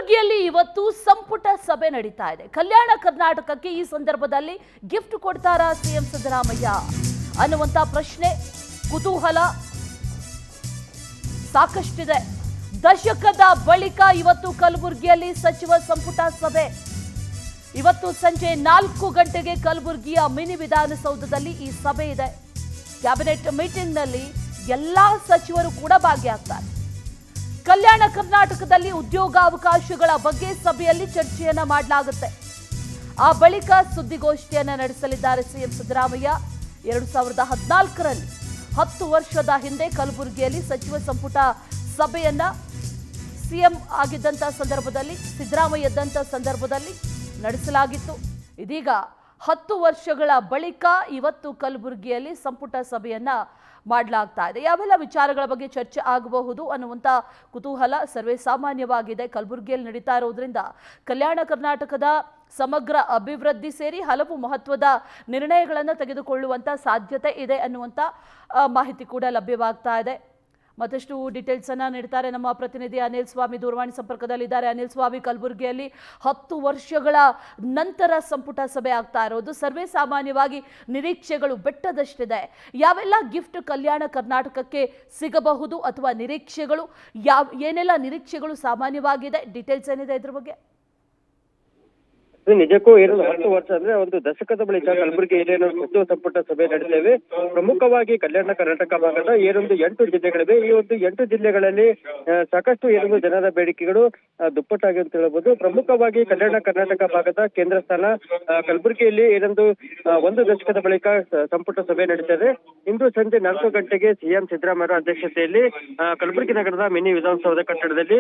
ಕಲಬುರಗಿಯಲ್ಲಿ ಇವತ್ತು ಸಂಪುಟ ಸಭೆ ನಡೀತಾ ಇದೆ. ಕಲ್ಯಾಣ ಕರ್ನಾಟಕಕ್ಕೆ ಈ ಸಂದರ್ಭದಲ್ಲಿ ಗಿಫ್ಟ್ ಕೊಡ್ತಾರಾ ಸಿಎಂ ಸಿದ್ದರಾಮಯ್ಯ ಅನ್ನುವಂತ ಪ್ರಶ್ನೆ, ಕುತೂಹಲ ಸಾಕಷ್ಟಿದೆ. ದಶಕದ ಬಳಿಕ ಇವತ್ತು ಕಲಬುರಗಿಯಲ್ಲಿ ಸಚಿವ ಸಂಪುಟ ಸಭೆ. ಇವತ್ತು ಸಂಜೆ 4 ಗಂಟೆಗೆ ಕಲಬುರಗಿಯ ಮಿನಿ ವಿಧಾನಸೌಧದಲ್ಲಿ ಈ ಸಭೆ ಇದೆ. ಕ್ಯಾಬಿನೆಟ್ ಮೀಟಿಂಗ್ನಲ್ಲಿ ಎಲ್ಲಾ ಸಚಿವರು ಕೂಡ ಭಾಗಿಯಾಗ್ತಾರೆ. ಕಲ್ಯಾಣ ಕರ್ನಾಟಕದಲ್ಲಿ ಉದ್ಯೋಗಾವಕಾಶಗಳ ಬಗ್ಗೆ ಸಭೆಯಲ್ಲಿ ಚರ್ಚೆಯನ್ನ ಮಾಡಲಾಗುತ್ತೆ. ಆ ಬಳಿಕ ಸುದ್ದಿಗೋಷ್ಠಿಯನ್ನ ನಡೆಸಲಿದ್ದಾರೆ ಸಿಎಂ ಸಿದ್ದರಾಮಯ್ಯ. 2014ರಲ್ಲಿ 10 ವರ್ಷದ ಹಿಂದೆ ಕಲಬುರಗಿಯಲ್ಲಿ ಸಚಿವ ಸಂಪುಟ ಸಭೆಯನ್ನ ಸಿಎಂ ಆಗಿದ್ದಂಥ ಸಂದರ್ಭದಲ್ಲಿ, ಸಿದ್ದರಾಮಯ್ಯ ಇದ್ದಂಥ ಸಂದರ್ಭದಲ್ಲಿ ನಡೆಸಲಾಗಿತ್ತು. ಇದೀಗ 10 ವರ್ಷಗಳ ಬಳಿಕ ಇವತ್ತು ಕಲಬುರಗಿಯಲ್ಲಿ ಸಂಪುಟ ಸಭೆಯನ್ನ ಮಾಡಲಾಗ್ತಾ ಇದೆ. ಯಾವೆಲ್ಲ ವಿಚಾರಗಳ ಬಗ್ಗೆ ಚರ್ಚೆ ಆಗಬಹುದು ಅನ್ನುವಂಥ ಕುತೂಹಲ ಸರ್ವೇ ಸಾಮಾನ್ಯವಾಗಿದೆ. ಕಲಬುರಗಿಯಲ್ಲಿ ನಡೀತಾ ಇರೋದ್ರಿಂದ ಕಲ್ಯಾಣ ಕರ್ನಾಟಕದ ಸಮಗ್ರ ಅಭಿವೃದ್ಧಿ ಸೇರಿ ಹಲವು ಮಹತ್ವದ ನಿರ್ಣಯಗಳನ್ನು ತೆಗೆದುಕೊಳ್ಳುವಂಥ ಸಾಧ್ಯತೆ ಇದೆ ಅನ್ನುವಂಥ ಮಾಹಿತಿ ಕೂಡ ಲಭ್ಯವಾಗ್ತಾ ಇದೆ. ಮತ್ತಷ್ಟು ಡೀಟೇಲ್ಸ್ ಅನ್ನ ನೀಡ್ತಾರೆ ನಮ್ಮ ಪ್ರತಿನಿಧಿ ಅನಿಲ್ ಸ್ವಾಮಿ, ದೂರವಾಣಿ ಸಂಪರ್ಕದಲ್ಲಿದ್ದಾರೆ. ಅನಿಲ್ ಸ್ವಾಮಿ, ಕಲಬುರಗಿಯಲ್ಲಿ 10 ವರ್ಷಗಳ ನಂತರ ಸಂಪುಟ ಸಭೆ ಆಗ್ತಾ ಇರೋದು, ಸರ್ವೇ ಸಾಮಾನ್ಯವಾಗಿ ನಿರೀಕ್ಷೆಗಳು ಬೆಟ್ಟದಷ್ಟಿದೆ. ಯಾವೆಲ್ಲ ಗಿಫ್ಟ್ ಕಲ್ಯಾಣ ಕರ್ನಾಟಕಕ್ಕೆ ಸಿಗಬಹುದು ಅಥವಾ ನಿರೀಕ್ಷೆಗಳು ಏನೆಲ್ಲ ನಿರೀಕ್ಷೆಗಳು ಸಾಮಾನ್ಯವಾಗಿದೆ? ಡೀಟೇಲ್ಸ್ ಏನಿದೆ ಇದ್ರ ಬಗ್ಗೆ? ನಿಜಕ್ಕೂ 10 ವರ್ಷ ಅಂದ್ರೆ ಒಂದು ದಶಕದ ಬಳಿಕ ಕಲಬುರಗಿಯಲ್ಲಿ ಸಚಿವ ಸಂಪುಟ ಸಭೆ ನಡೆದಿದ್ದೇವೆ. ಪ್ರಮುಖವಾಗಿ ಕಲ್ಯಾಣ ಕರ್ನಾಟಕ ಭಾಗದ 8 ಜಿಲ್ಲೆಗಳಿವೆ. ಈ ಒಂದು 8 ಜಿಲ್ಲೆಗಳಲ್ಲಿ ಸಾಕಷ್ಟು ಜನರ ಬೇಡಿಕೆಗಳು ದುಪ್ಪಟ್ಟಾಗಿ ಅಂತ ಹೇಳ್ಬೋದು. ಪ್ರಮುಖವಾಗಿ ಕಲ್ಯಾಣ ಕರ್ನಾಟಕ ಭಾಗದ ಕೇಂದ್ರ ಸ್ಥಾನ ಕಲಬುರಗಿಯಲ್ಲಿ ಒಂದು ದಶಕದ ಬಳಿಕ ಸಂಪುಟ ಸಭೆ ನಡೀತದೆ. ಇಂದು ಸಂಜೆ 4 ಗಂಟೆಗೆ ಸಿಎಂ ಸಿದ್ದರಾಮಯ್ಯ ಅಧ್ಯಕ್ಷತೆಯಲ್ಲಿ ಕಲಬುರಗಿ ನಗರದ ಮಿನಿ ವಿಧಾನಸೌಧ ಕಟ್ಟಡದಲ್ಲಿ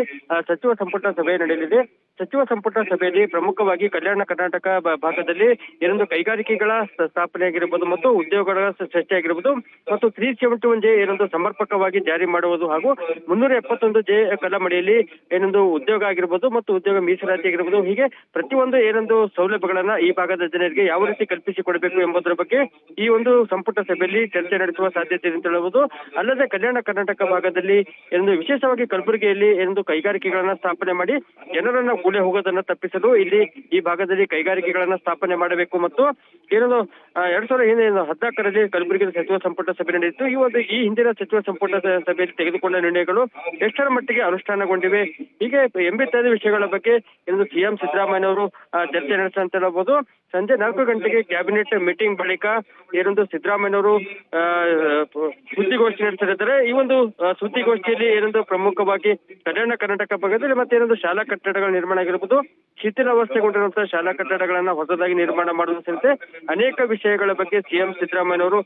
ಸಚಿವ ಸಂಪುಟ ಸಭೆ ನಡೆಯಲಿದೆ. ಸಚಿವ ಸಂಪುಟ ಸಭೆಯಲ್ಲಿ ಪ್ರಮುಖವಾಗಿ ಕಲ್ಯಾಣ ಕರ್ನಾಟಕ ಭಾಗದಲ್ಲಿ ಕೈಗಾರಿಕೆಗಳ ಸ್ಥಾಪನೆ ಆಗಿರಬಹುದು ಮತ್ತು ಉದ್ಯೋಗಗಳ ಸೃಷ್ಟಿ ಆಗಿರಬಹುದು ಮತ್ತು 371 ಜೆ ಸಮರ್ಪಕವಾಗಿ ಜಾರಿ ಮಾಡುವುದು ಹಾಗೂ 371 ಜೆ ಕಲಮಡಿಯಲ್ಲಿ ಉದ್ಯೋಗ ಆಗಿರಬಹುದು ಮತ್ತು ಉದ್ಯೋಗ ಮೀಸಲಾತಿ ಆಗಿರಬಹುದು. ಹೀಗೆ ಪ್ರತಿಯೊಂದು ಸೌಲಭ್ಯಗಳನ್ನ ಈ ಭಾಗದ ಜನರಿಗೆ ಯಾವ ರೀತಿ ಕಲ್ಪಿಸಿಕೊಡಬೇಕು ಎಂಬುದರ ಬಗ್ಗೆ ಈ ಒಂದು ಸಂಪುಟ ಸಭೆಯಲ್ಲಿ ಚರ್ಚೆ ನಡೆಸುವ ಸಾಧ್ಯತೆ ಇದೆ ಅಂತ ಹೇಳಬಹುದು. ಅಲ್ಲದೆ ಕಲ್ಯಾಣ ಕರ್ನಾಟಕ ಭಾಗದಲ್ಲಿ ವಿಶೇಷವಾಗಿ ಕಲಬುರಗಿಯಲ್ಲಿ ಕೈಗಾರಿಕೆಗಳನ್ನ ಸ್ಥಾಪನೆ ಮಾಡಿ ಜನರನ್ನ ಗುಳೆ ಹೋಗೋದನ್ನ ತಪ್ಪಿಸಲು ಇಲ್ಲಿ ಈ ಭಾಗದಲ್ಲಿ ಕೈಗಾರಿಕೆಗಳನ್ನ ಸ್ಥಾಪನೆ ಮಾಡಬೇಕು ಮತ್ತು 2014ರಲ್ಲಿ ಕಲಬುರಗಿ ಸಚಿವ ಸಂಪುಟ ಸಭೆ ನಡೆಯಿತು. ಈ ಹಿಂದಿನ ಸಚಿವ ಸಂಪುಟ ಸಭೆಯಲ್ಲಿ ತೆಗೆದುಕೊಂಡ ನಿರ್ಣಯಗಳು ಎಷ್ಟರ ಮಟ್ಟಿಗೆ ಅನುಷ್ಠಾನಗೊಂಡಿವೆ, ಹೀಗೆ ಎಂಬಿತ್ಯಾದಿ ವಿಷಯಗಳ ಬಗ್ಗೆ ಸಿಎಂ ಸಿದ್ದರಾಮಯ್ಯ ಅವರು ಚರ್ಚೆ ನಡೆಸಂತ ಹೇಳಬಹುದು. ಸಂಜೆ 4 ಗಂಟೆಗೆ ಕ್ಯಾಬಿನೆಟ್ ಮೀಟಿಂಗ್ ಬಳಿಕ ಸಿದ್ದರಾಮಯ್ಯನವರು ಸುದ್ದಿಗೋಷ್ಠಿ ನಡೆಸಲಿದ್ದಾರೆ. ಈ ಒಂದು ಸುದ್ದಿಗೋಷ್ಠಿಯಲ್ಲಿ ಪ್ರಮುಖವಾಗಿ ಕಲ್ಯಾಣ ಕರ್ನಾಟಕ ಭಾಗದಲ್ಲಿ ಮತ್ತೆ ಶಾಲಾ ಕಟ್ಟಡಗಳ ನಿರ್ಮಾಣ ಆಗಿರಬಹುದು, ಶಿಥಿಲಾವಸ್ಥೆಗೊಂಡಿರುವಂತಹ ಶಾಲಾ ಕಟ್ಟಡಗಳನ್ನ ಹೊಸದಾಗಿ ನಿರ್ಮಾಣ ಮಾಡುವುದು ಸೇರಿದಂತೆ ಅನೇಕ ವಿಷಯಗಳ ಬಗ್ಗೆ ಸಿಎಂ ಸಿದ್ದರಾಮಯ್ಯನವರು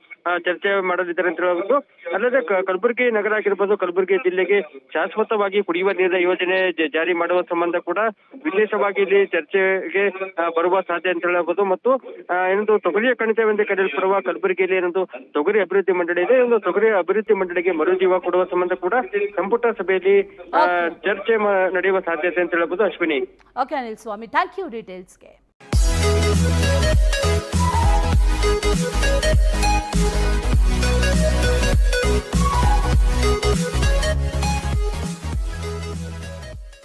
ಚರ್ಚೆ ಮಾಡಲಿದ್ದಾರೆ ಅಂತ ಹೇಳಬಹುದು. ಅಲ್ಲದೆ ಕಲಬುರಗಿ ನಗರ ಆಗಿರ್ಬೋದು, ಕಲಬುರಗಿ ಜಿಲ್ಲೆಗೆ ಶಾಶ್ವತವಾಗಿ ಕುಡಿಯುವ ನೀರಿನ ಯೋಜನೆ ಜಾರಿ ಮಾಡುವ ಸಂಬಂಧ ಕೂಡ ವಿಶೇಷವಾಗಿ ಇಲ್ಲಿ ಚರ್ಚೆಗೆ ಬರುವ ಸಾಧ್ಯ ಅಂತ ಹೇಳಬಹುದು. ಮತ್ತು ತೊಗರಿಯ ಕಣಿತವೆಂದೇ ಕರೆಯಲ್ಪಡುವ ಕಲಬುರಗಿಯಲ್ಲಿ ತೊಗರಿ ಅಭಿವೃದ್ಧಿ ಮಂಡಳಿ ಇದೆ. ತೊಗರಿ ಅಭಿವೃದ್ಧಿ ಮಂಡಳಿಗೆ ಮರುಜೀವ ಕೊಡುವ ಸಂಬಂಧ ಕೂಡ ಸಂಪುಟ ಸಭೆಯಲ್ಲಿ ಚರ್ಚೆ ನಡೆಯುವ ಸಾಧ್ಯತೆ ಅಂತ ಹೇಳಬಹುದು. Ashwini. Okay Anil Swamy, thank you ಡೀಟೇಲ್ಸ್ಗೆ.